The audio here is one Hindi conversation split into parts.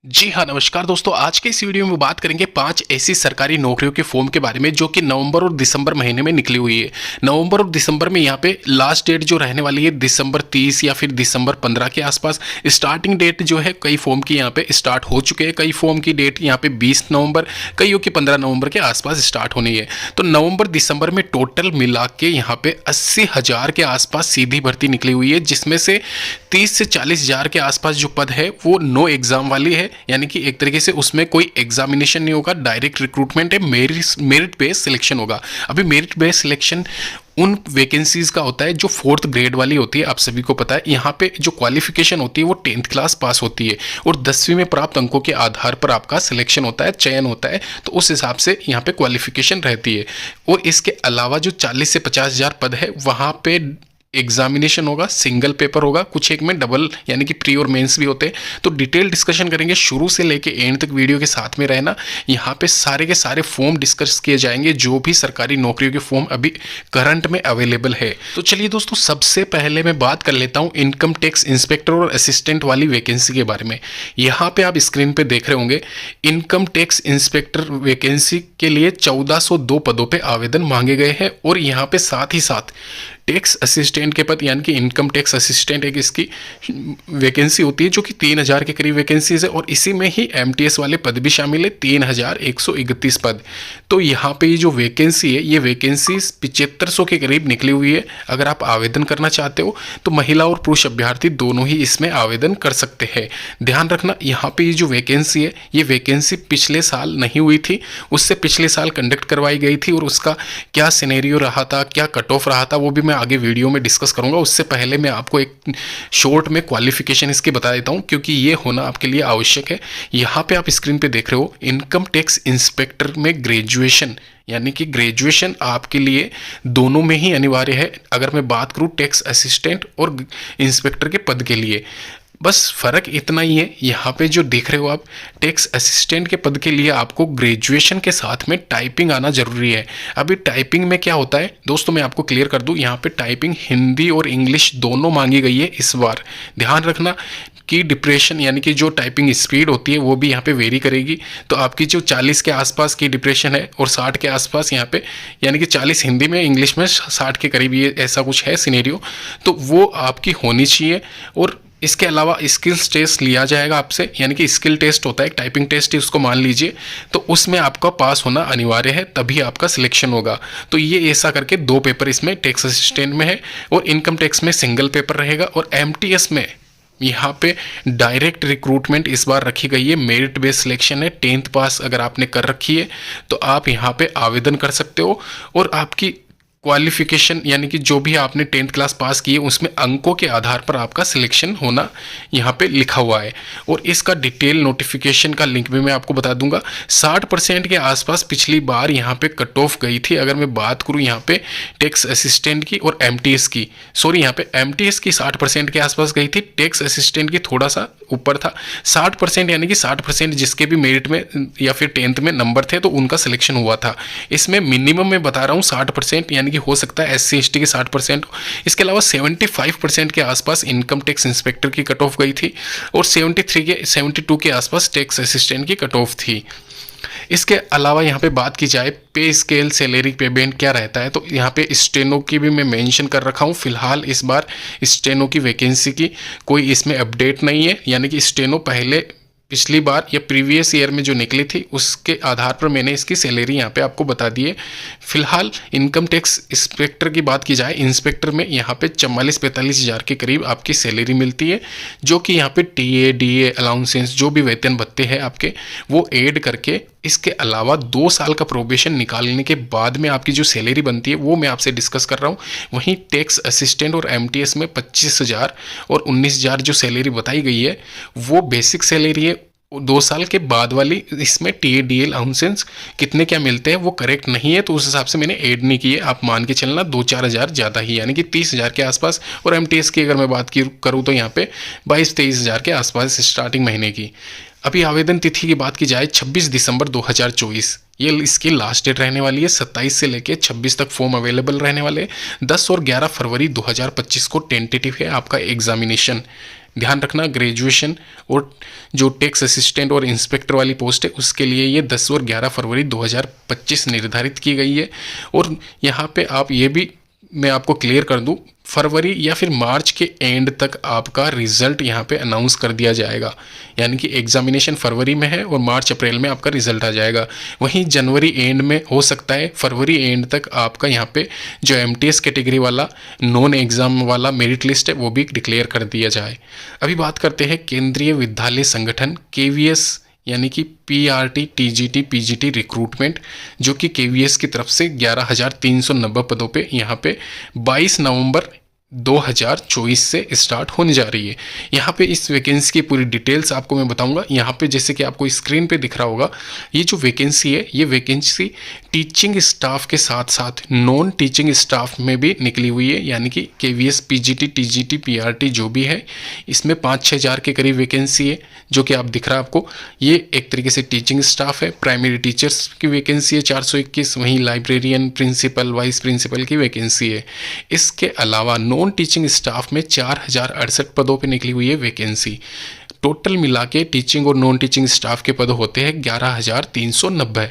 जी हाँ, नमस्कार दोस्तों। आज के इस वीडियो में बात करेंगे 5 ऐसी सरकारी नौकरियों के फॉर्म के बारे में जो कि नवंबर और दिसंबर महीने में निकली हुई है। नवंबर और दिसंबर में यहाँ पे लास्ट डेट जो रहने वाली है दिसंबर 30 या फिर दिसंबर 15 के आसपास। स्टार्टिंग डेट जो है कई फॉर्म की यहाँ पे स्टार्ट हो चुके हैं। कई फॉर्म की डेट यहाँ पे 20 नवंबर, कईयों की 15 नवंबर के आसपास स्टार्ट होनी है। तो नवंबर दिसंबर में टोटल मिला के यहाँ पे 80,000 के आसपास सीधी भर्ती निकली हुई है, जिसमें से 30 से 40,000 के आसपास जो पद है वो नो एग्जाम वाली है, यानी कि एक तरीके से उसमें कोई एग्जामिनेशन नहीं होगा, डायरेक्ट रिक्रूटमेंट है, मेरिट बेस्ड सिलेक्शन होगा। अभी मेरिट बेस्ड सिलेक्शन उन वैकेंसीज का होता है जो 4th ग्रेड वाली होती है। आप सभी को पता है यहाँ पे जो क्वालिफिकेशन होती है वो 10th क्लास पास होती है और 10वीं में प्राप्त अंकों के आधार पर आपका सिलेक्शन होता है, चयन होता है। तो उस हिसाब से यहाँ पे क्वालिफिकेशन रहती है। और इसके अलावा जो 40 से 50,000 पद है वहाँ पे एग्जामिनेशन होगा, सिंगल पेपर होगा, कुछ एक में डबल यानी कि प्री और मेंस भी होते हैं। तो डिटेल डिस्कशन करेंगे, शुरू से लेके एंड तक वीडियो के साथ में रहना। यहाँ पे सारे के सारे फॉर्म डिस्कस किए जाएंगे जो भी सरकारी नौकरियों के फॉर्म अभी करंट में अवेलेबल है। तो चलिए दोस्तों, सबसे पहले मैं बात कर लेता हूँ इनकम टैक्स इंस्पेक्टर और असिस्टेंट वाली वैकेंसी के बारे में। यहाँ पे आप स्क्रीन पे देख रहे होंगे इनकम टैक्स इंस्पेक्टर वैकेंसी के लिए 1402 पदों पे आवेदन मांगे गए हैं। और यहाँ पे साथ ही साथ टैक्स असिस्टेंट के पद यानी कि इनकम टैक्स असिस्टेंट एक इसकी वैकेंसी होती है जो कि 3,000 के करीब वैकेंसीज है। और इसी में ही एमटीएस वाले पद भी शामिल है, 3,131 पद। तो यहाँ पे ये जो वैकेंसी है ये वैकेंसी 7500 के करीब निकली हुई है। अगर आप आवेदन करना चाहते हो तो महिला और पुरुष अभ्यर्थी दोनों ही इसमें आवेदन कर सकते हैं। ध्यान रखना, यहाँ पे ये जो वैकेंसी है ये वैकेंसी पिछले साल नहीं हुई थी, उससे पिछले साल कंडक्ट करवाई गई थी। और उसका क्या सिनेरियो रहा था, क्या कट ऑफ रहा था, वो भी आगे वीडियो में डिस्कस करूंगा। उससे पहले मैं आपको एक शॉर्ट में क्वालिफिकेशन इसके बता देता हूं क्योंकि ये होना आपके लिए आवश्यक है। यहां पे आप स्क्रीन पे देख रहे हो इनकम टैक्स इंस्पेक्टर में ग्रेजुएशन, यानी कि ग्रेजुएशन आपके लिए दोनों में ही अनिवार्य है। अगर मैं बात करूं टैक्स असिस्टेंट और इंस्पेक्टर के पद के लिए, बस फ़र्क इतना ही है। यहाँ पे जो देख रहे हो आप टैक्स असिस्टेंट के पद के लिए आपको ग्रेजुएशन के साथ में टाइपिंग आना जरूरी है। अभी टाइपिंग में क्या होता है दोस्तों, मैं आपको क्लियर कर दूं, यहाँ पे टाइपिंग हिंदी और इंग्लिश दोनों मांगी गई है इस बार। ध्यान रखना कि डिप्रेशन यानी कि जो टाइपिंग स्पीड होती है वो भी यहाँ पे वेरी करेगी। तो आपकी जो 40 के आसपास की डिप्रेशन है और 60 के आसपास यहाँ पे, यानी कि 40 हिंदी में, इंग्लिश में 60 के करीब, ये ऐसा कुछ है सिनेरियो, तो वो आपकी होनी चाहिए। और इसके अलावा स्किल्स टेस्ट लिया जाएगा आपसे, यानी कि स्किल टेस्ट होता है, एक टाइपिंग टेस्ट है, उसको मान लीजिए। तो उसमें आपका पास होना अनिवार्य है, तभी आपका सिलेक्शन होगा। तो ये ऐसा करके 2 पेपर इसमें टैक्स असिस्टेंट में है और इनकम टैक्स में सिंगल पेपर रहेगा। और एमटीएस में यहाँ पे डायरेक्ट रिक्रूटमेंट इस बार रखी गई है, मेरिट बेस्ड सिलेक्शन है। 10th पास अगर आपने कर रखी है तो आप यहाँ पे आवेदन कर सकते हो। और आपकी क्वालिफिकेशन यानी कि जो भी आपने 10th क्लास पास की है उसमें अंकों के आधार पर आपका सिलेक्शन होना यहाँ पे लिखा हुआ है। और इसका डिटेल नोटिफिकेशन का लिंक भी मैं आपको बता दूंगा। 60% के आसपास पिछली बार यहाँ पे कट ऑफ गई थी। अगर मैं बात करूँ यहाँ पे टैक्स असिस्टेंट की और एमटीएस की, सॉरी यहाँ पे एमटीएस की 60% के आसपास गई थी, टैक्स असिस्टेंट की थोड़ा सा ऊपर था। 60% यानी कि 60% जिसके भी मेरिट में या फिर 10th में नंबर थे तो उनका सिलेक्शन हुआ था। इसमें मिनिमम मैं बता रहा हूँ 60%, यानी कि हो सकता है SC ST के 60%। इसके अलावा 75% के आसपास इनकम टैक्स इंस्पेक्टर की कट ऑफ गई थी और 72 के आसपास टैक्स असिस्टेंट की कट ऑफ थी। इसके अलावा यहाँ पे बात की जाए पे स्केल, सैलरी, पे बैंड क्या रहता है, तो यहाँ पे स्टेनो की भी मैं मेंशन कर रखा हूँ। फिलहाल इस बार स्टेनो की वैकेंसी की कोई इसमें अपडेट नहीं है, यानी कि स्टेनो पहले पिछली बार या प्रीवियस ईयर में जो निकली थी उसके आधार पर मैंने इसकी सैलरी यहाँ पे आपको बता दी है। फिलहाल इनकम टैक्स इंस्पेक्टर की बात की जाए, इंस्पेक्टर में यहाँ पे 44-45 हज़ार के करीब आपकी सैलरी मिलती है, जो कि यहाँ पे टीए डीए अलाउंसेंस जो भी वेतन भत्ते हैं आपके वो ऐड करके, इसके अलावा 2 साल का प्रोबेशन निकालने के बाद में आपकी जो सैलरी बनती है वो मैं आपसे डिस्कस कर रहा हूँ। वहीं टैक्स असिस्टेंट और एमटीएस में 25,000 और 19,000 जो सैलरी बताई गई है वो बेसिक सैलरी है। 2 साल के बाद वाली इसमें टीए डीए अलाउंसेंस कितने क्या मिलते हैं वो करेक्ट नहीं है, तो उस हिसाब से मैंने ऐड नहीं की है। आप मान के चलना 2-4 हज़ार ज़्यादा ही, यानी कि 30,000 के आसपास। और एमटीएस की अगर मैं बात करूँ तो यहाँ पे 22-23 हज़ार के आसपास स्टार्टिंग महीने की। अभी आवेदन तिथि की बात की जाए 26 दिसंबर 2024 ये इसकी लास्ट डेट रहने वाली है। 27 से लेके 26 तक फॉर्म अवेलेबल रहने वाले। 10 और 11 फरवरी 2025 को टेंटेटिव है आपका एग्जामिनेशन। ध्यान रखना ग्रेजुएशन और जो टैक्स असिस्टेंट और इंस्पेक्टर वाली पोस्ट है उसके लिए ये 10 और 11 फरवरी 2025 निर्धारित की गई है। और यहाँ पे आप ये भी मैं आपको क्लियर कर दूं, फरवरी या फिर मार्च के एंड तक आपका रिजल्ट यहाँ पे अनाउंस कर दिया जाएगा। यानी कि एग्जामिनेशन फरवरी में है और मार्च अप्रैल में आपका रिजल्ट आ जाएगा। वहीं जनवरी एंड में हो सकता है फरवरी एंड तक आपका यहाँ पे जो एमटीएस कैटेगरी वाला नॉन एग्जाम वाला मेरिट लिस्ट है वो भी डिक्लेयर कर दिया जाए। अभी बात करते हैं केंद्रीय विद्यालय संगठन केवीएस यानी कि पीआरटी टीजीटी पीजीटी रिक्रूटमेंट, जो कि केवीएस की तरफ से 11,390 पदों पे यहाँ पे 22 नवंबर 2024 से स्टार्ट होने जा रही है। यहाँ पे इस वैकेंसी की पूरी डिटेल्स आपको मैं बताऊंगा। यहाँ पे जैसे कि आपको स्क्रीन पे दिख रहा होगा, ये जो वैकेंसी है ये वैकेंसी टीचिंग स्टाफ के साथ साथ नॉन टीचिंग स्टाफ में भी निकली हुई है। यानी कि केवीएस पीजीटी टीजीटी पीआरटी जो भी है इसमें 5-6 हज़ार के करीब वैकेंसी है, जो कि आप दिख रहा है आपको। ये एक तरीके से टीचिंग स्टाफ है। प्राइमरी टीचर्स की वैकेंसी है 421, वहीं लाइब्रेरियन, प्रिंसिपल, वाइस प्रिंसिपल की वैकेंसी है। इसके अलावा नॉन टीचिंग स्टाफ में 4068 पदों पे निकली हुई है वैकेंसी। टोटल मिला के टीचिंग और नॉन टीचिंग स्टाफ के पद होते हैं 11,390।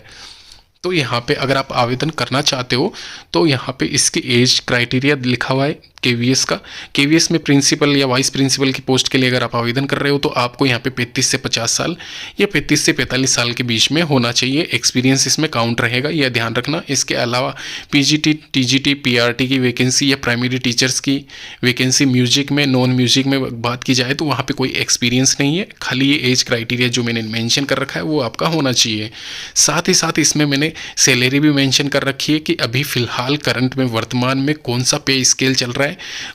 तो यहाँ पे अगर आप आवेदन करना चाहते हो तो यहाँ पे इसकी एज क्राइटेरिया लिखा हुआ है केवीएस का। केवीएस में प्रिंसिपल या वाइस प्रिंसिपल की पोस्ट के लिए अगर आप आवेदन कर रहे हो तो आपको यहाँ पे 35 से 50 साल या 35 से 45 साल के बीच में होना चाहिए। एक्सपीरियंस इसमें काउंट रहेगा, यह ध्यान रखना। इसके अलावा पीजीटी टीजीटी पीआरटी की वैकेंसी या प्राइमरी टीचर्स की वैकेंसी म्यूजिक में, नॉन म्यूजिक में बात की जाए तो वहाँ पर कोई एक्सपीरियंस नहीं है, खाली ये एज क्राइटेरिया जो मैंने मैंशन कर रखा है वो आपका होना चाहिए। साथ ही साथ इसमें मैंने सैलरी भी मेंशन कर रखी है कि अभी फ़िलहाल करंट में वर्तमान में कौन सा पे स्केल चल रहा है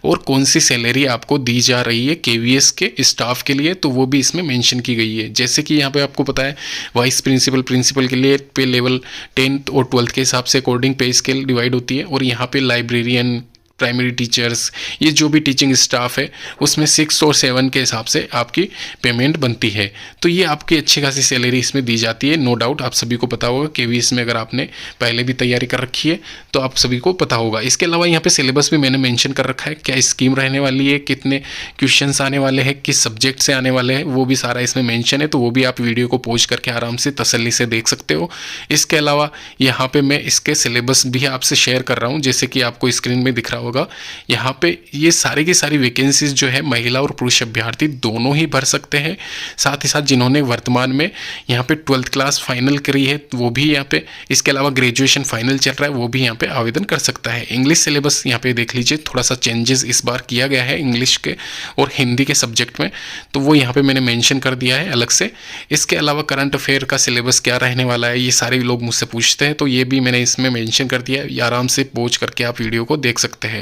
और कौन सी सैलरी आपको दी जा रही है केवीएस के स्टाफ के लिए, तो वो भी इसमें मेंशन की गई है। जैसे कि यहाँ पे आपको पता है वाइस प्रिंसिपल के लिए पे लेवल 10th और 12th के हिसाब से अकॉर्डिंग पे स्केल डिवाइड होती है, और यहाँ पे लाइब्रेरियन, प्राइमरी टीचर्स, ये जो भी टीचिंग स्टाफ है उसमें 6 और 7 के हिसाब से आपकी पेमेंट बनती है। तो ये आपकी अच्छी खासी सैलरी इसमें दी जाती है। नो डाउट आप सभी को पता होगा, केवीएस में अगर आपने पहले भी तैयारी कर रखी है तो आप सभी को पता होगा। इसके अलावा यहाँ पे सिलेबस भी मैंने मेंशन कर रखा है, क्या स्कीम रहने वाली है, कितने क्वेश्चंस आने वाले हैं, किस सब्जेक्ट से आने वाले हैं, वो भी सारा इसमें मेंशन है। तो वो भी आप वीडियो को पॉज करके आराम से तसल्ली से देख सकते हो। इसके अलावा यहाँ पे मैं इसके सिलेबस भी आपसे शेयर कर रहा हूँ, जैसे कि आपको स्क्रीन में दिख रहा होगा। यहाँ पे ये सारी की सारी वैकेंसीज जो है महिला और पुरुष अभ्यर्थी दोनों ही भर सकते हैं। साथ ही साथ जिन्होंने वर्तमान में यहाँ पे 12th क्लास फाइनल करी है वो भी यहाँ पे, इसके अलावा ग्रेजुएशन फाइनल चल रहा है वो भी यहाँ पे आवेदन कर सकता है। इंग्लिश सिलेबस यहाँ पे देख लीजिए, थोड़ा सा चेंजेस इस बार किया गया है इंग्लिश के और हिंदी के सब्जेक्ट में, तो वो यहाँ पे मैंने मेंशन कर दिया है अलग से। इसके अलावा करंट अफेयर का सिलेबस क्या रहने वाला है ये सारे लोग मुझसे पूछते हैं, तो ये भी मैंने इसमें मेंशन कर दिया है। आराम से पहुंच करके आप वीडियो को देख सकते हैं।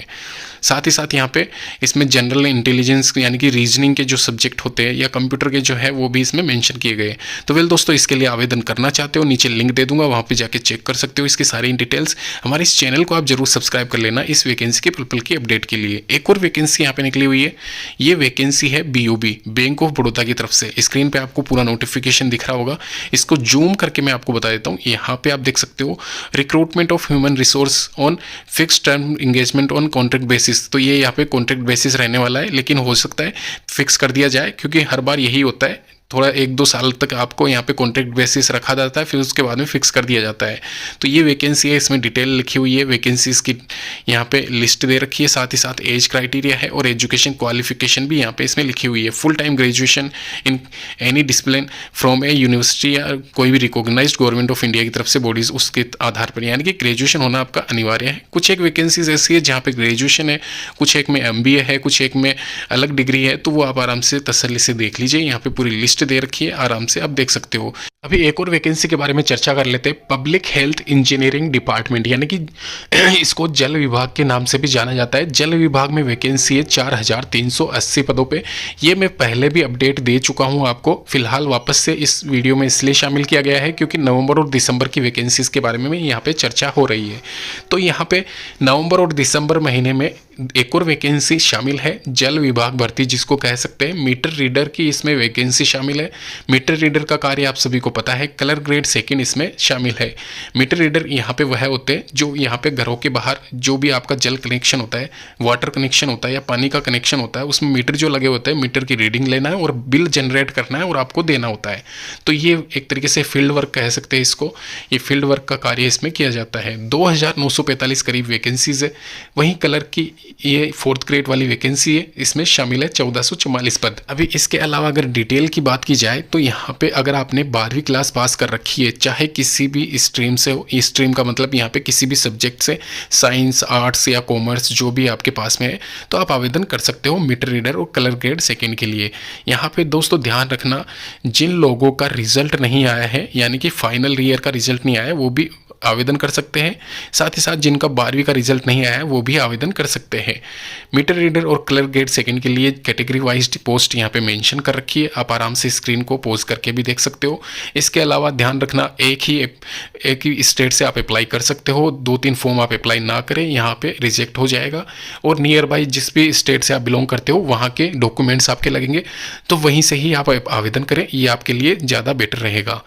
साथ ही साथ यहाँ पे इसमें जनरल इंटेलिजेंस यानी कि रीजनिंग के जो सब्जेक्ट होते हैं या कंप्यूटर के जो है वो भी इसमें मेंशन किए गए। तो वेल दोस्तों, इसके लिए आवेदन करना चाहते हो नीचे लिंक दे दूंगा, वहाँ पे जाके चेक कर सकते हो इसकी सारी डिटेल्स। हमारे इस चैनल को आप जरूर सब्सक्राइब कर लेना इस वैकेंसी के पल पल की अपडेट के लिए। एक और वैकेंसी यहाँ पे निकली हुई है, ये वैकेंसी है बीओबी, बैंक ऑफ बड़ौदा की तरफ से। स्क्रीन पे आपको पूरा नोटिफिकेशन दिख रहा होगा, इसको जूम करके मैं आपको बता देता हूँ। यहाँ पे आप देख सकते हो recruitment of human resource on fix term engagement on contract basis. तो ये यहाँ पे कॉन्ट्रैक्ट बेसिस रहने वाला है, लेकिन हो सकता है फिक्स कर दिया जाए, क्योंकि हर बार यही होता है, थोड़ा 1-2 साल तक आपको यहाँ पे कॉन्ट्रैक्ट बेसिस रखा जाता है, फिर उसके बाद में फिक्स कर दिया जाता है। तो ये वैकेंसी है, इसमें डिटेल लिखी हुई है, वैकेंसीज की यहाँ पे लिस्ट दे रखी है, साथ ही साथ एज क्राइटेरिया है और एजुकेशन क्वालिफिकेशन भी यहाँ पे इसमें लिखी हुई है। Full time graduation in any discipline from A university या कोई भी रिकॉग्नाइज्ड गवर्नमेंट ऑफ इंडिया की तरफ से बॉडीज, उसके आधार पर यानी कि ग्रेजुएशन होना आपका अनिवार्य है। कुछ एक वैकेंसीज ऐसी है जहाँ पे ग्रेजुएशन है, कुछ एक में MBA है, कुछ एक में अलग डिग्री है, तो वो आप आराम से तसल्ली से देख लीजिए। यहाँ पे पूरी लिस्ट दे रखी है, आराम से आप देख सकते हो। अभी एक और वैकेंसी के बारे में चर्चा कर लेते हैं। पब्लिक हेल्थ इंजीनियरिंग डिपार्टमेंट यानी कि इसको जल विभाग के नाम से भी जाना जाता है। जल विभाग में वैकेंसी है 4380 पदों पे। ये मैं पहले भी अपडेट दे चुका हूं आपको, फिलहाल वापस से इस वीडियो में इसलिए शामिल किया गया है क्योंकि नवंबर और दिसंबर की वैकेंसीज के बारे में यहाँ पे चर्चा हो रही है। तो यहाँ पे नवंबर और दिसंबर महीने में एक और वैकेंसी शामिल है, जल विभाग भर्ती जिसको कह सकते हैं। मीटर रीडर की इसमें वैकेंसी शामिल है। मीटर रीडर का कार्य आप सभी को पता है, कलर ग्रेड सेकंड इसमें शामिल है। मीटर रीडर यहाँ पे वह होते हैं जो यहाँ पे घरों के बाहर जो भी आपका जल कनेक्शन होता है, वाटर कनेक्शन होता है या पानी का कनेक्शन होता है, उसमें मीटर जो लगे होते हैं, मीटर की रीडिंग लेना है और बिल जनरेट करना है और आपको देना होता है। तो ये एक तरीके से फील्ड वर्क कह सकते हैं इसको, ये फील्ड वर्क का कार्य इसमें किया जाता है। 2945 करीब वैकेंसीज है। वहीं कलर की ये 4th ग्रेड वाली वैकेंसी है, इसमें शामिल है 1444 पद। अभी इसके अलावा अगर डिटेल की बात की जाए तो यहाँ पे अगर आपने 12वीं क्लास पास कर रखी है, चाहे किसी भी स्ट्रीम से हो, स्ट्रीम का मतलब यहाँ पे किसी भी सब्जेक्ट से, साइंस, आर्ट्स या कॉमर्स जो भी आपके पास में है, तो आप आवेदन कर सकते हो मीटर रीडर और कलर ग्रेड सेकंड के लिए। यहाँ पे दोस्तों ध्यान रखना, जिन लोगों का रिजल्ट नहीं आया है, यानी कि फाइनल ईयर का रिजल्ट नहीं आया है, वो भी आवेदन कर सकते हैं। साथ ही साथ जिनका 12वीं का रिजल्ट नहीं आया है वो भी आवेदन कर सकते हैं। मीटर रीडर और कलर ग्रेड सेकंड के लिए कैटेगरी वाइज पोस्ट यहाँ पे मेंशन कर रखी है, आप आराम से स्क्रीन को पॉज करके भी देख सकते हो। इसके अलावा ध्यान रखना, एक ही स्टेट से आप अप्लाई कर सकते हो, 2-3 फॉर्म आप अप्लाई ना करें, यहाँ पे रिजेक्ट हो जाएगा। और नियर बाई जिस भी स्टेट से आप बिलोंग करते हो वहाँ के डॉक्यूमेंट्स आपके लगेंगे, तो वहीं से ही आप आवेदन करें, ये आपके लिए ज़्यादा बेटर रहेगा।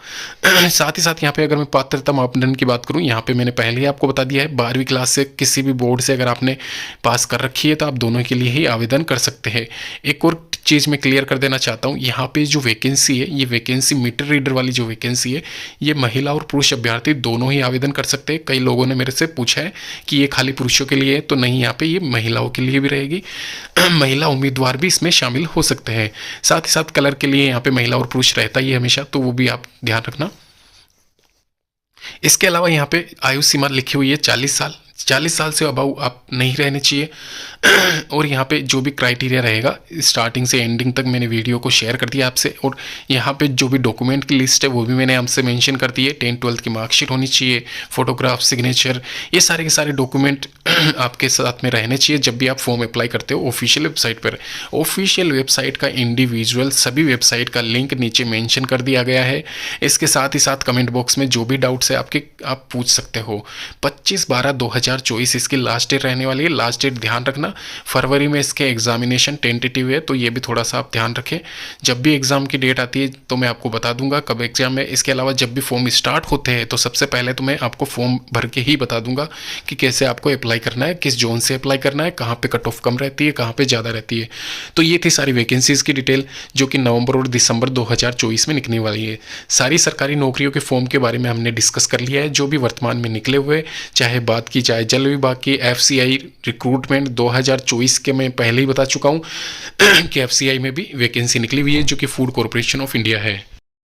साथ ही साथ यहाँ पे अगर मैं पात्रता मापदंड की बात करूँ, यहाँ पे मैंने पहले ही आपको बता दिया है, 12वीं क्लास से किसी भी बोर्ड से अगर आपने पास कर रखी है तो आप दोनों के लिए ही आवेदन कर सकते हैं। एक और चीज़ मैं क्लियर कर देना चाहता हूँ, यहाँ पे जो वैकेंसी है, ये वैकेंसी मीटर रीडर वाली जो वैकेंसी है, ये महिला और पुरुष अभ्यर्थी दोनों ही आवेदन कर सकते हैं। कई लोगों ने मेरे से पूछा है कि ये खाली पुरुषों के लिए है, तो नहीं, यहाँ पे ये महिलाओं के लिए भी रहेगी। महिला उम्मीदवार भी इसमें शामिल हो सकते हैं। साथ ही साथ कलर के लिए यहाँ पे महिला और पुरुष रहता ही हमेशा, तो वो भी आप ध्यान रखना। इसके अलावा यहाँ पे आयु सीमा लिखी हुई है 40 साल। 40 साल से अबाउ आप नहीं रहने चाहिए। और यहाँ पे जो भी क्राइटेरिया रहेगा, स्टार्टिंग से एंडिंग तक मैंने वीडियो को शेयर कर दिया आपसे। और यहाँ पे जो भी डॉक्यूमेंट की लिस्ट है वो भी मैंने आपसे मेंशन कर दी है। 10th-12th की मार्कशीट होनी चाहिए, फोटोग्राफ, सिग्नेचर, ये सारे के सारे डॉक्यूमेंट आपके साथ में रहने चाहिए जब भी आप फॉर्म अप्लाई करते हो ऑफिशियल वेबसाइट पर। ऑफिशियल वेबसाइट का इंडिविजुअल सभी वेबसाइट का लिंक नीचे मेंशन कर दिया गया है। इसके साथ ही साथ कमेंट बॉक्स में जो भी डाउट्स है आपके, आप पूछ सकते हो। 25/12/2024 इसकी लास्ट डेट रहने वाली है। लास्ट डेट ध्यान रखना, फरवरी में इसके एग्जामिनेशन टेंटेटिव है, तो ये भी थोड़ा सा आप ध्यान रखें। जब भी एग्जाम की डेट आती है तो मैं आपको बता दूंगा कब एग्जाम है। इसके अलावा जब भी फॉर्म स्टार्ट होते हैं तो सबसे पहले तो मैं आपको फॉर्म भर के ही बता दूंगा कि कैसे आपको अप्लाई करना है, किस जोन से अप्लाई करना है, कहाँ पे कट ऑफ कम रहती है, कहाँ पे ज़्यादा रहती है। तो ये थी सारी वैकेंसीज़ की डिटेल जो कि नवंबर और दिसंबर 2024 में निकलने वाली है। सारी सरकारी नौकरियों के फॉर्म के बारे में हमने डिस्कस कर लिया है, जो भी वर्तमान में निकले हुए, चाहे बात की जाए जल विभाग की FCI रिक्रूटमेंट 2024 के, मैं पहले ही बता चुका हूँ कि FCI में भी वैकेंसी निकली हुई है जो कि फूड कॉरपोरेशन ऑफ इंडिया है।